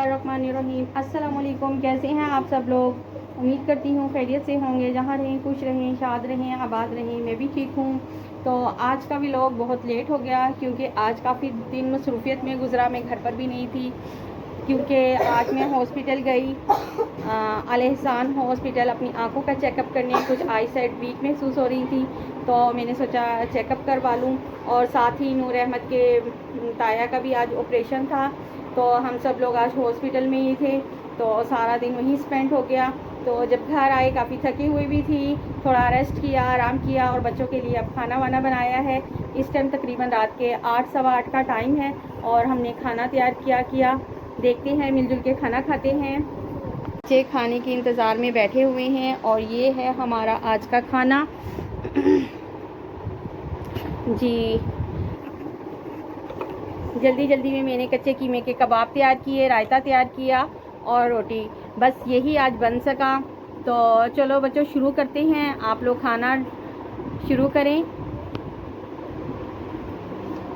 बिस्मिल्लाहिर्रहमानिर्रहीम। अस्सलाम वालेकुम। कैसे हैं आप सब लोग? उम्मीद करती हूँ खैरियत से होंगे। जहाँ रहें खुश रहें, शाद रहें, आबाद रहें। मैं भी ठीक हूँ। तो आज का व्लॉग बहुत लेट हो गया क्योंकि आज काफ़ी दिन मसरूफियत में गुजरा। मैं घर पर भी नहीं थी क्योंकि आज मैं हॉस्पिटल गई, अल एहसान हॉस्पिटल, अपनी आंखों का चेकअप करने। कुछ आई साइट वीक महसूस हो रही थी तो मैंने सोचा चेकअप करवा लूँ। और साथ ही नूर अहमद के ताया का भी आज ऑपरेशन था तो हम सब लोग आज हॉस्पिटल में ही थे तो सारा दिन वहीं स्पेंड हो गया। तो जब घर आए काफ़ी थकी हुई भी थी, थोड़ा रेस्ट किया, आराम किया और बच्चों के लिए अब खाना वाना बनाया है। इस टाइम तकरीबन रात के 8 सवा 8 का टाइम है और हमने खाना तैयार किया। देखते हैं, मिलजुल के खाना खाते हैं। बच्चे खाने के इंतज़ार में बैठे हुए हैं और ये है हमारा आज का खाना। जी, जल्दी जल्दी में मैंने कच्चे कीमे के कबाब तैयार किए, रायता तैयार किया और रोटी। बस यही आज बन सका। तो चलो बच्चों शुरू करते हैं। आप लोग खाना शुरू करें।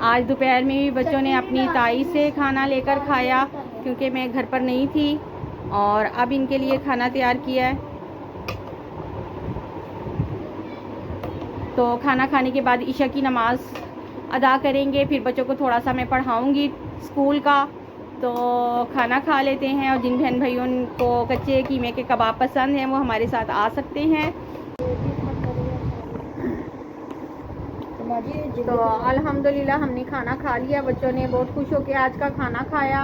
आज दोपहर में भी बच्चों ने अपनी ताई से खाना लेकर खाया क्योंकि मैं घर पर नहीं थी और अब इनके लिए खाना तैयार किया है। तो खाना खाने के बाद ईशा की नमाज़ अदा करेंगे, फिर बच्चों को थोड़ा सा मैं पढ़ाऊँगी स्कूल का। तो खाना खा लेते हैं और जिन बहन भाइयों को कच्चे कीमे के कबाब पसंद हैं वो हमारे साथ आ सकते हैं। तो अल्हम्दुलिल्लाह हमने खाना खा लिया। बच्चों ने बहुत खुश होकर आज का खाना खाया।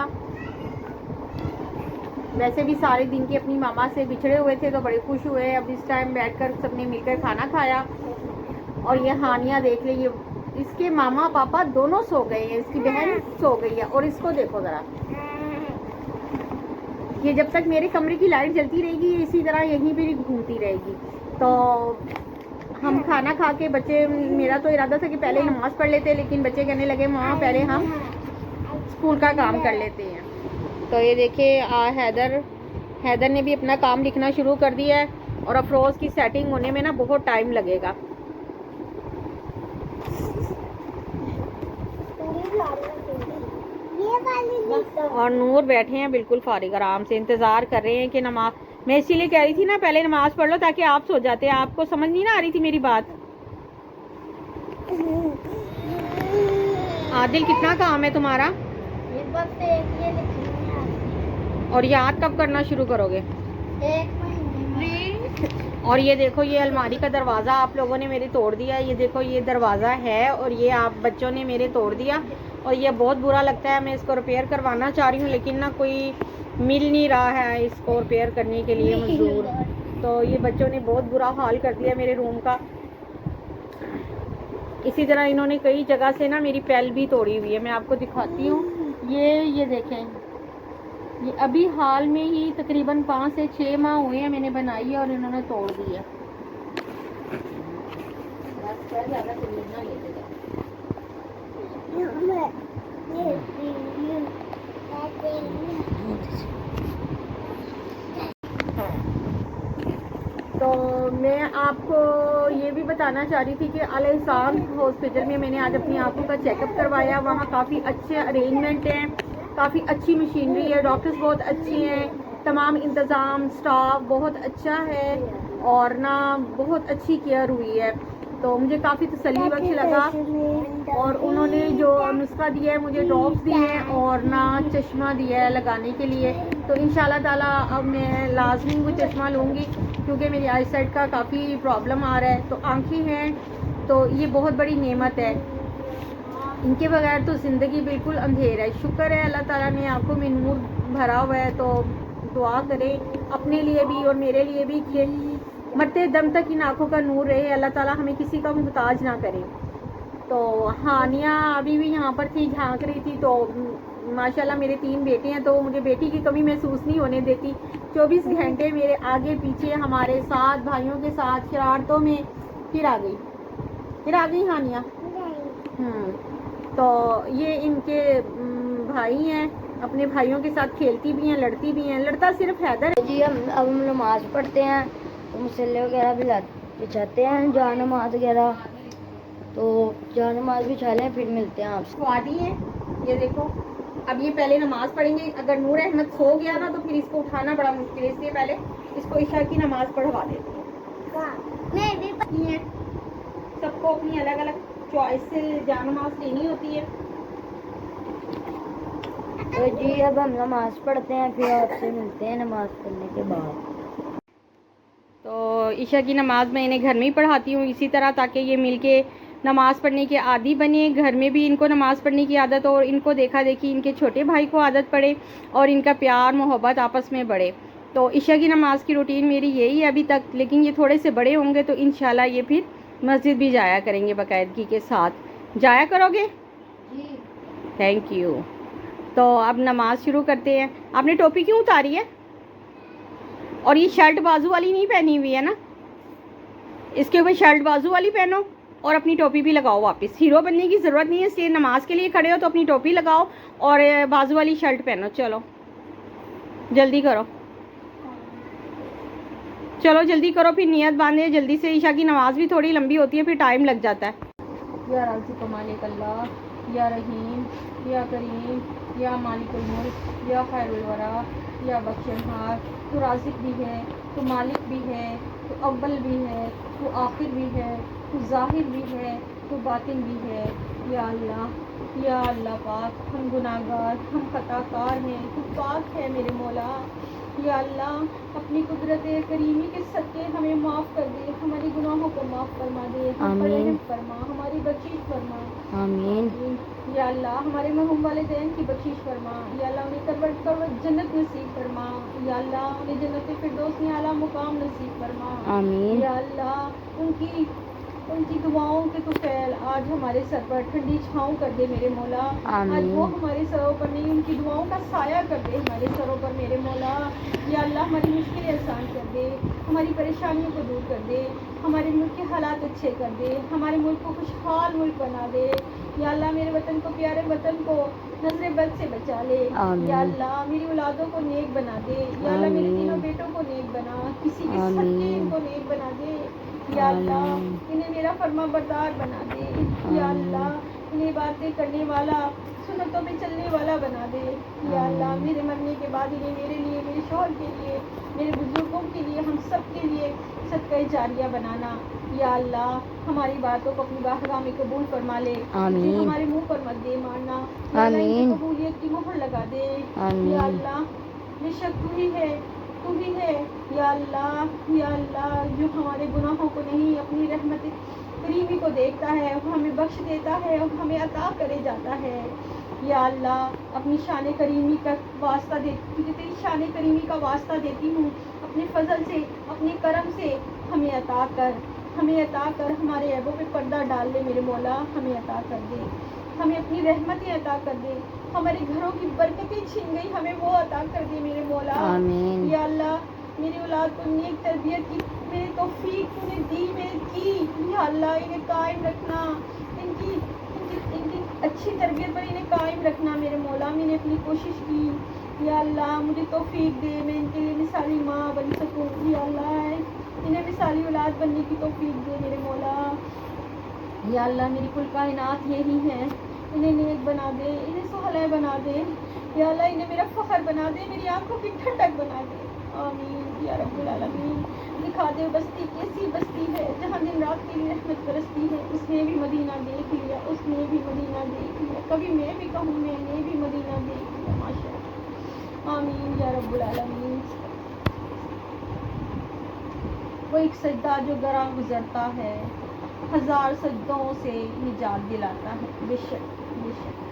वैसे भी सारे दिन के अपनी मामा से बिछड़े हुए थे तो बड़े खुश हुए। अब इस टाइम बैठकर सबने मिलकर खाना खाया। और ये हानिया देख लीजिए, इसके मामा पापा दोनों सो गए हैं, इसकी बहन सो गई है और इसको देखो ज़रा। ये जब तक मेरे कमरे की लाइट जलती रहेगी इसी तरह यहीं पे घूमती रहेगी। तो हम खाना खा के बच्चे, मेरा तो इरादा था कि पहले नमाज़ पढ़ लेते, लेकिन बच्चे कहने लगे मामा पहले हम स्कूल का काम कर लेते हैं। तो ये देखिए हैदर ने भी अपना काम लिखना शुरू कर दिया है और अफरोज़ की सेटिंग होने में ना बहुत टाइम लगेगा। और नूर बैठे हैं बिल्कुल फारिग, आराम से इंतज़ार कर रहे हैं कि नमाज। मैं इसीलिए कह रही थी ना पहले नमाज पढ़ लो ताकि आप सो जाते। आपको समझ नहीं ना आ रही थी मेरी बात? आदिल कितना काम है तुम्हारा? और याद कब करना शुरू करोगे? 1 महीने। और ये देखो, ये अलमारी का दरवाज़ा आप लोगों ने मेरे तोड़ दिया। ये देखो, ये दरवाज़ा है और ये आप बच्चों ने मेरे तोड़ दिया और ये बहुत बुरा लगता है। मैं इसको रिपेयर करवाना चाह रही हूँ लेकिन ना कोई मिल नहीं रहा है इसको रिपेयर करने के लिए मजदूर। तो ये बच्चों ने बहुत बुरा हाल कर दिया मेरे रूम का। इसी तरह इन्होंने कई जगह से ना मेरी पैल भी तोड़ी हुई है। मैं आपको दिखाती हूँ। ये देखें, ये अभी हाल में ही तकरीबन 5 से 6 माह हुए हैं मैंने बनाई है और इन्होंने तोड़ दी है। तो मैं आपको ये भी बताना चाह रही थी कि अल एहसान हॉस्पिटल में मैंने आज अपनी आंखों का चेकअप करवाया। वहाँ काफ़ी अच्छे अरेंजमेंट हैं, काफ़ी अच्छी मशीनरी है, डॉक्टर्स बहुत अच्छे हैं, तमाम इंतज़ाम स्टाफ बहुत अच्छा है और ना बहुत अच्छी केयर हुई है। तो मुझे काफ़ी तसल्ली बख्श लगा। और उन्होंने जो नुस्खा दिया है, मुझे ड्रॉप्स दिए हैं और ना चश्मा दिया है लगाने के लिए। तो इंशाल्लाह ताला अब मैं लाजमी वो चश्मा लूँगी क्योंकि मेरी आई साइड का काफ़ी प्रॉब्लम आ रहा है। तो आँखें हैं तो ये बहुत बड़ी नेमत है, इनके बगैर तो ज़िंदगी बिल्कुल अंधेर है। शुक्र है अल्लाह ताला ने आँखों में नूर भरा हुआ है। तो दुआ करें अपने लिए भी और मेरे लिए भी कि मरते दम तक इन आँखों का नूर रहे, अल्लाह ताला हमें किसी का मुहताज ना करे। तो हानिया अभी भी यहाँ पर थी, झांक रही थी। तो माशाल्लाह मेरे 3 बेटे हैं तो मुझे बेटी की कमी महसूस नहीं होने देती। 24 घंटे मेरे आगे पीछे हमारे साथ भाइयों के साथ शरारतों में। फिर आ गई हानिया। तो ये इनके भाई हैं, अपने भाइयों के साथ खेलती भी हैं, लड़ती भी हैं। लड़ता सिर्फ हैदर है। जी हम नमाज पढ़ते हैं तो मुसल्ले वगैरह भी बिछाते हैं, जान नमाज वगैरह। तो जान नमाज बिछा लें फिर मिलते हैं आपसे। स्वादी है, ये देखो अब ये पहले नमाज पढ़ेंगे। अगर नूर अहमद सो गया ना तो फिर इसको उठाना बड़ा मुश्किल है, इसलिए पहले इसको ईशा की नमाज पढ़वा देते हैं। मैं भी है सबको अपनी अलग अलग चॉइस से जा नमाज लेनी होती है। तो जी अब हम नमाज पढ़ते हैं, फिर आपसे मिलते हैं नमाज पढ़ने के बाद। तो ईशा की नमाज मैं इन्हें घर में ही पढ़ाती हूँ इसी तरह, ताकि ये मिलके नमाज़ पढ़ने के आदी बने, घर में भी इनको नमाज़ पढ़ने की आदत हो और इनको देखा देखी इनके छोटे भाई को आदत पड़े और इनका प्यार मोहब्बत आपस में बढ़े। तो ईशा की नमाज़ की रूटीन मेरी यही है अभी तक, लेकिन ये थोड़े से बड़े होंगे तो इंशाल्लाह ये फिर मस्जिद भी जाया करेंगे बाकायदगी के साथ। जाया करोगे? जी। Thank you. तो अब नमाज शुरू करते हैं। आपने टोपी क्यों उतारी है? और ये शर्ट बाजू वाली नहीं पहनी हुई है ना, इसके ऊपर शर्ट बाजू वाली पहनो और अपनी टोपी भी लगाओ वापस। हीरो बनने की ज़रूरत नहीं है, इसलिए नमाज के लिए खड़े हो तो अपनी टोपी लगाओ और बाजू वाली शर्ट पहनो। चलो जल्दी करो, चलो जल्दी करो, फिर नियत बांधे जल्दी से। ईशा की नमाज भी थोड़ी लंबी होती है, फिर टाइम लग जाता है। या राज़िक़ मालिक अल्लाह, या रहीम, या करीम, या मालिकुल मुल्क, या खैरुल वरा, या बख्शनहार। तू राज़िक़ भी है, तू मालिक भी है, तू अव्वल भी है, तू आखिर भी है, तू ज़ाहिर भी है, तू बातिन भी है। या अल्लाह पाक, हम गुनाहगार, हम खताकार हैं, तू पाक है मेरे मौला। या अल्लाह अपनी कुदरत करीमी के सदके हमें माफ़ कर दे, हमारी गुनाहों को माफ़ फरमा दे, हम पर रहम फरमा, हमारी बख्शीश फरमा। आमीन। या अल्लाह हमारे मरहूम वालिदैन की बख्शीश फरमा। या अल्लाह उन्हें करवट जन्नत नसीब फरमा। या अल्लाह उन्हें जन्नत फिरदौस में आला मुकाम नसीब फरमा। आमीन। या अल्लाह उनकी दुआओं के तो फैल आज हमारे सर पर ठंडी छाँव कर दे मेरे मौला। आज वो हमारे सरों पर नहीं, उनकी दुआओं का साया कर दे हमारे सरों पर मेरे मौला। या अल्लाह हमारी मुश्किलें आसान कर दे, हमारी परेशानियों को दूर कर दे, हमारे मुल्क के हालात अच्छे कर दे, हमारे मुल्क को खुशहाल मुल्क बना दे। या अल्लाह मेरे वतन को, प्यारे वतन को नजर बद से बचा ले। या अल्लाह मेरी औलादों को नेक बना दे। या अल्लाह मेरे तीनों बेटों को नेक बना, किसी के सदके इनको नेक बना दे। या अल्लाह इन्हें मेरा फरमा बरदार बना दे। या अल्लाह इन्हें बातें करने वाला, सुन्नतों में चलने वाला बना दे। या अल्लाह मेरे मरने के बाद इन्हें मेरे लिए, मेरे शौहर के लिए, मेरे बुजुर्गों के लिए, हम सब के लिए सदका जारिया बनाना। या अल्लाह हमारी बातों को अपनी बारगाह में कबूल फरमा ले, हमारे मुंह पर मत दे मारना। या अल्लाह इनकी कबूलियत की मोहर लगा दे। या अल्लाह बेशक तू ही है, तू ही है। या अल्लाह जो हमारे गुनाहों को नहीं, अपनी रहमत करीमी को देखता है, वो हमें बख्श देता है और हमें अता करे जाता है। या अल्लाह अपनी शान करीमी का वास्ता दे, तुझे तेरी शान करीमी का वास्ता देती हूँ, अपने फजल से, अपने करम से हमें अता कर, हमारे ऐबों पे पर्दा डाल ले मेरे मौला। हमें अता कर दे, हमें अपनी रहमतें अता कर दे, हमारे घरों की बरकतें छीन गई, हमें वो अता कर दे मेरे मौला। आमीन। या अल्लाह मेरी औलाद को नेक तरबियत की मेरे तौफीक तूने दी मेरे की। या अल्लाह इन्हें कायम रखना, इनकी अच्छी तरबियत पर इन्हें कायम रखना मेरे मौला। मैंने अपनी कोशिश की, या अल्लाह मुझे तौफीक दे, मैं इनके लिए मिसाली माँ बन सकूँ। या अल्लाह इन्हें मिसाली औलाद बनने की तौफीक दे मेरे मौला। या अल्लाह मेरी कुल कायनात यही है, इन्हें नेक बना दे, इन्हें सुहला बना दे। या अल्लाह इन्हें मेरा फ़ख्र बना दे, मेरी आंखों की ठंडक बना दे। आमीन या रब्बुल आलमीन। दिखा दे बस्ती कैसी बस्ती है जहाँ दिन रात की रहमत बरसती है। उसने भी मदीना देख लिया, उसने भी मदीना देख लिया, कभी मैं भी कहूँ मैंने भी मदीना देख लिया। माशाअल्लाह। आमीन या रब्बुल आलमीन। वो एक सजदा जो गरा गुजरता है, 1000 सजदों से निजात दिलाता है। बेशक बेशक।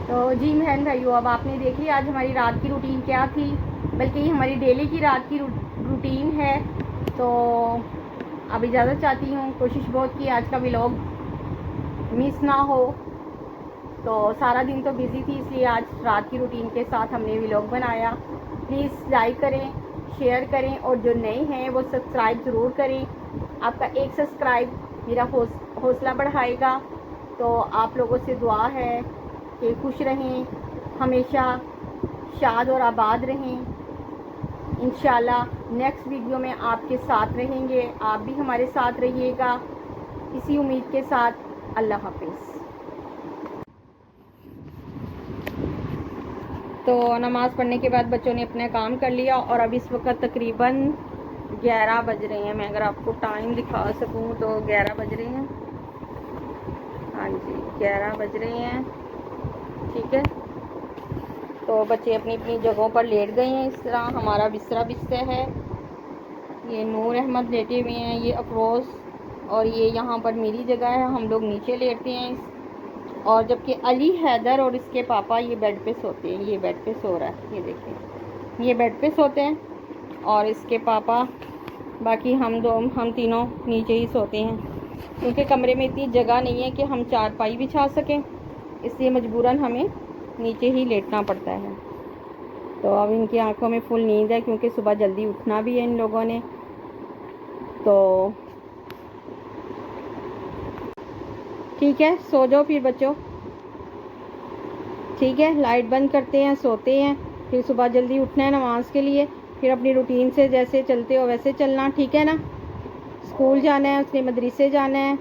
तो जी बहन भाइयों, अब आपने देखी आज हमारी रात की रूटीन क्या थी, बल्कि ये हमारी डेली की रात की रूटीन है। तो अब इजाज़त चाहती हूँ, कोशिश बहुत की आज का व्लॉग मिस ना हो। तो सारा दिन तो बिज़ी थी, इसलिए आज रात की रूटीन के साथ हमने व्लॉग बनाया। प्लीज़ लाइक करें, शेयर करें और जो नए हैं वो सब्सक्राइब ज़रूर करें। आपका एक सब्सक्राइब मेरा हौसला बढ़ाएगा। तो आप लोगों से दुआ है कि खुश रहें, हमेशा शाद और आबाद रहें। इंशाल्लाह नेक्स्ट वीडियो में आपके साथ रहेंगे, आप भी हमारे साथ रहिएगा। इसी उम्मीद के साथ अल्लाह हाफिज़। तो नमाज़ पढ़ने के बाद बच्चों ने अपना काम कर लिया और अब इस वक्त तकरीबन 11 बज रहे हैं। मैं अगर आपको टाइम दिखा सकूं तो 11 बज रहे हैं। हाँ जी 11 बज रहे हैं, ठीक है। तो बच्चे अपनी अपनी जगहों पर लेट गए हैं। इस तरह हमारा बिस्तरा बिस्तर है। ये नूर अहमद लेटे हुए हैं, ये अफरोज़, और ये यहाँ पर मेरी जगह है, हम लोग नीचे लेटते हैं। और जबकि अली हैदर और इसके पापा ये बेड पे सोते हैं। ये बेड पे सो रहा है, ये देखिए, ये बेड पे सोते हैं और इसके पापा, बाकी हम तीनों नीचे ही सोते हैं, क्योंकि कमरे में इतनी जगह नहीं है कि हम चारपाई बिछा सकें, इसलिए मजबूरन हमें नीचे ही लेटना पड़ता है। तो अब इनकी आंखों में फुल नींद है, क्योंकि सुबह जल्दी उठना भी है इन लोगों ने। तो ठीक है, सो जाओ फिर बच्चों, ठीक है। लाइट बंद करते हैं, सोते हैं, फिर सुबह जल्दी उठना है नमाज के लिए, फिर अपनी रूटीन से जैसे चलते हो वैसे चलना, ठीक है ना। स्कूल जाना है, उसने मदरसे जाना है,